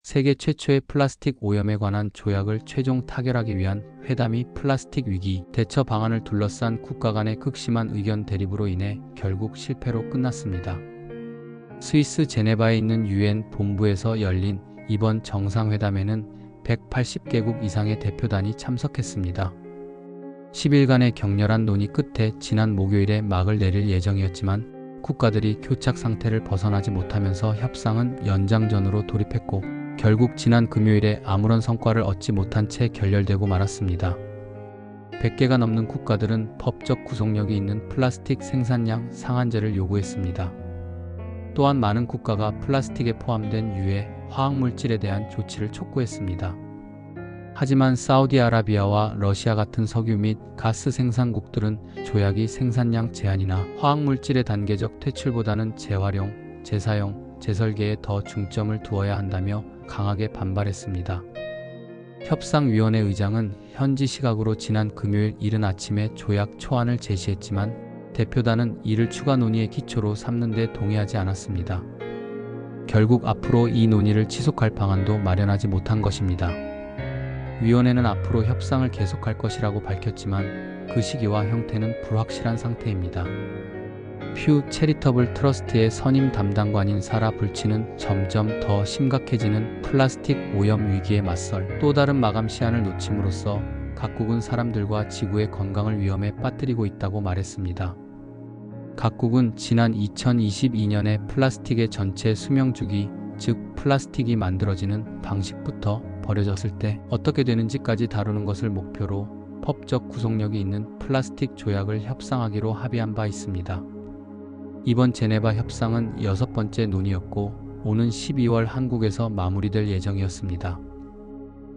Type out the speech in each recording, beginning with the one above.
세계 최초의 플라스틱 오염에 관한 조약을 최종 타결하기 위한 회담이 플라스틱 위기 대처 방안을 둘러싼 국가 간의 극심한 의견 대립으로 인해 결국 실패로 끝났습니다. 스위스 제네바에 있는 유엔 본부에서 열린 이번 정상회담에는 180개국 이상의 대표단이 참석했습니다. 10일간의 격렬한 논의 끝에 지난 목요일에 막을 내릴 예정이었지만 국가들이 교착 상태를 벗어나지 못하면서 협상은 연장전으로 돌입했고 결국 지난 금요일에 아무런 성과를 얻지 못한 채 결렬되고 말았습니다. 100개가 넘는 국가들은 법적 구속력이 있는 플라스틱 생산량 상한제를 요구했습니다. 또한 많은 국가가 플라스틱에 포함된 유해 화학물질에 대한 조치를 촉구했습니다. 하지만 사우디아라비아와 러시아 같은 석유 및 가스 생산국들은 조약이 생산량 제한이나 화학물질의 단계적 퇴출보다는 재활용, 재사용, 재설계에 더 중점을 두어야 한다며 강하게 반발했습니다. 협상위원회 의장은 현지 시각으로 지난 금요일 이른 아침에 조약 초안을 제시했지만 대표단은 이를 추가 논의의 기초로 삼는 데 동의하지 않았습니다. 결국 앞으로 이 논의를 지속할 방안도 마련하지 못한 것입니다. 위원회는 앞으로 협상을 계속할 것이라고 밝혔지만 그 시기와 형태는 불확실한 상태입니다. 퓨 체리터블 트러스트의 선임 담당관인 사라 불치는 점점 더 심각해지는 플라스틱 오염 위기에 맞설 또 다른 마감 시한을 놓침으로써 각국은 사람들과 지구의 건강을 위험에 빠뜨리고 있다고 말했습니다. 각국은 지난 2022년에 플라스틱의 전체 수명주기, 즉 플라스틱이 만들어지는 방식부터 버려졌을 때 어떻게 되는지까지 다루는 것을 목표로 법적 구속력이 있는 플라스틱 조약을 협상하기로 합의한 바 있습니다. 이번 제네바 협상은 6번째 논의였고 오는 12월 한국에서 마무리될 예정이었습니다.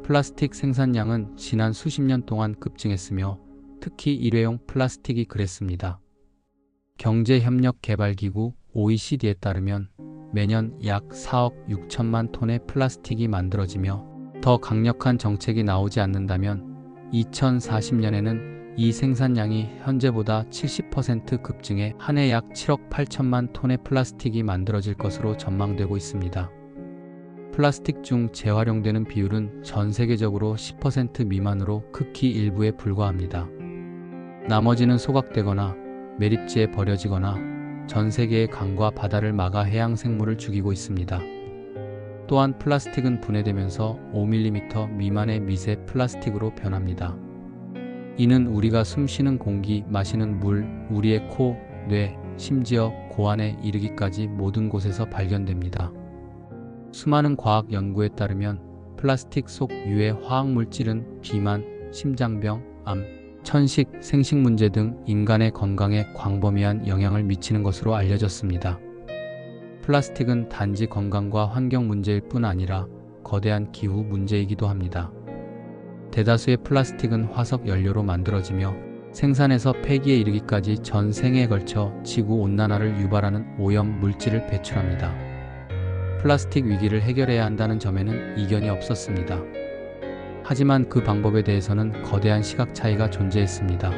플라스틱 생산량은 지난 수십 년 동안 급증했으며 특히 일회용 플라스틱이 그랬습니다. 경제협력개발기구 OECD에 따르면 매년 약 4억 6천만 톤의 플라스틱이 만들어지며 더 강력한 정책이 나오지 않는다면 2040년에는 이 생산량이 현재보다 70% 급증해 한 해 약 7억 8천만 톤의 플라스틱이 만들어질 것으로 전망되고 있습니다. 플라스틱 중 재활용되는 비율은 전 세계적으로 10% 미만으로 극히 일부에 불과합니다. 나머지는 소각되거나 매립지에 버려지거나 전 세계의 강과 바다를 막아 해양 생물을 죽이고 있습니다. 또한 플라스틱은 분해되면서 5mm 미만의 미세 플라스틱으로 변합니다. 이는 우리가 숨쉬는 공기, 마시는 물, 우리의 코, 뇌, 심지어 고안에 이르기까지 모든 곳에서 발견됩니다. 수많은 과학 연구에 따르면 플라스틱 속 유해 화학물질은 비만, 심장병, 암, 천식, 생식 문제 등 인간의 건강에 광범위한 영향을 미치는 것으로 알려졌습니다. 플라스틱은 단지 건강과 환경 문제일 뿐 아니라 거대한 기후 문제이기도 합니다. 대다수의 플라스틱은 화석 연료로 만들어지며 생산에서 폐기에 이르기까지 전 생애에 걸쳐 지구온난화를 유발하는 오염 물질을 배출합니다. 플라스틱 위기를 해결해야 한다는 점에는 이견이 없었습니다. 하지만 그 방법에 대해서는 거대한 시각 차이가 존재했습니다.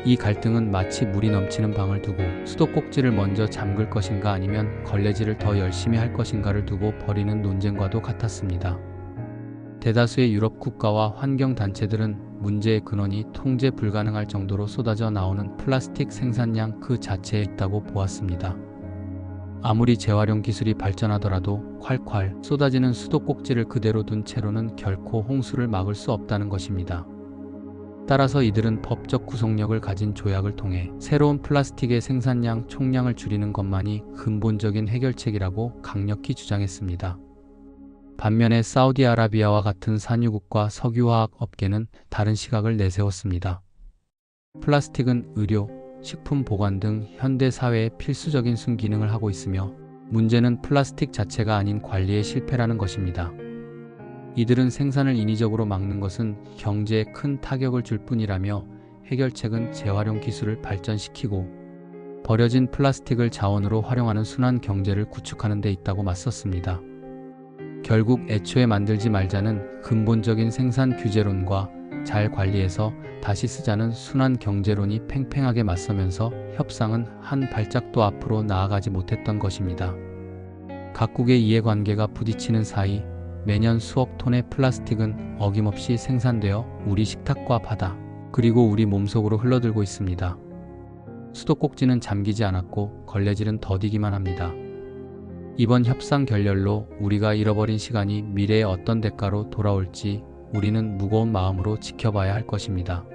이 갈등은 마치 물이 넘치는 방을 두고 수도꼭지를 먼저 잠글 것인가 아니면 걸레질을 더 열심히 할 것인가를 두고 벌이는 논쟁과도 같았습니다. 대다수의 유럽 국가와 환경단체들은 문제의 근원이 통제 불가능할 정도로 쏟아져 나오는 플라스틱 생산량 그 자체에 있다고 보았습니다. 아무리 재활용 기술이 발전하더라도 콸콸 쏟아지는 수도꼭지를 그대로 둔 채로는 결코 홍수를 막을 수 없다는 것입니다. 따라서 이들은 법적 구속력을 가진 조약을 통해 새로운 플라스틱의 생산량 총량을 줄이는 것만이 근본적인 해결책이라고 강력히 주장했습니다. 반면에 사우디아라비아와 같은 산유국과 석유화학 업계는 다른 시각을 내세웠습니다. 플라스틱은 의료, 식품 보관 등 현대 사회의 필수적인 순기능을 하고 있으며 문제는 플라스틱 자체가 아닌 관리의 실패라는 것입니다. 이들은 생산을 인위적으로 막는 것은 경제에 큰 타격을 줄 뿐이라며 해결책은 재활용 기술을 발전시키고 버려진 플라스틱을 자원으로 활용하는 순환 경제를 구축하는 데 있다고 맞섰습니다. 결국 애초에 만들지 말자는 근본적인 생산 규제론과 잘 관리해서 다시 쓰자는 순환 경제론이 팽팽하게 맞서면서 협상은 한 발짝도 앞으로 나아가지 못했던 것입니다. 각국의 이해관계가 부딪히는 사이 매년 수억 톤의 플라스틱은 어김없이 생산되어 우리 식탁과 바다, 그리고 우리 몸속으로 흘러들고 있습니다. 수도꼭지는 잠기지 않았고 걸레질은 더디기만 합니다. 이번 협상 결렬로 우리가 잃어버린 시간이 미래에 어떤 대가로 돌아올지 우리는 무거운 마음으로 지켜봐야 할 것입니다.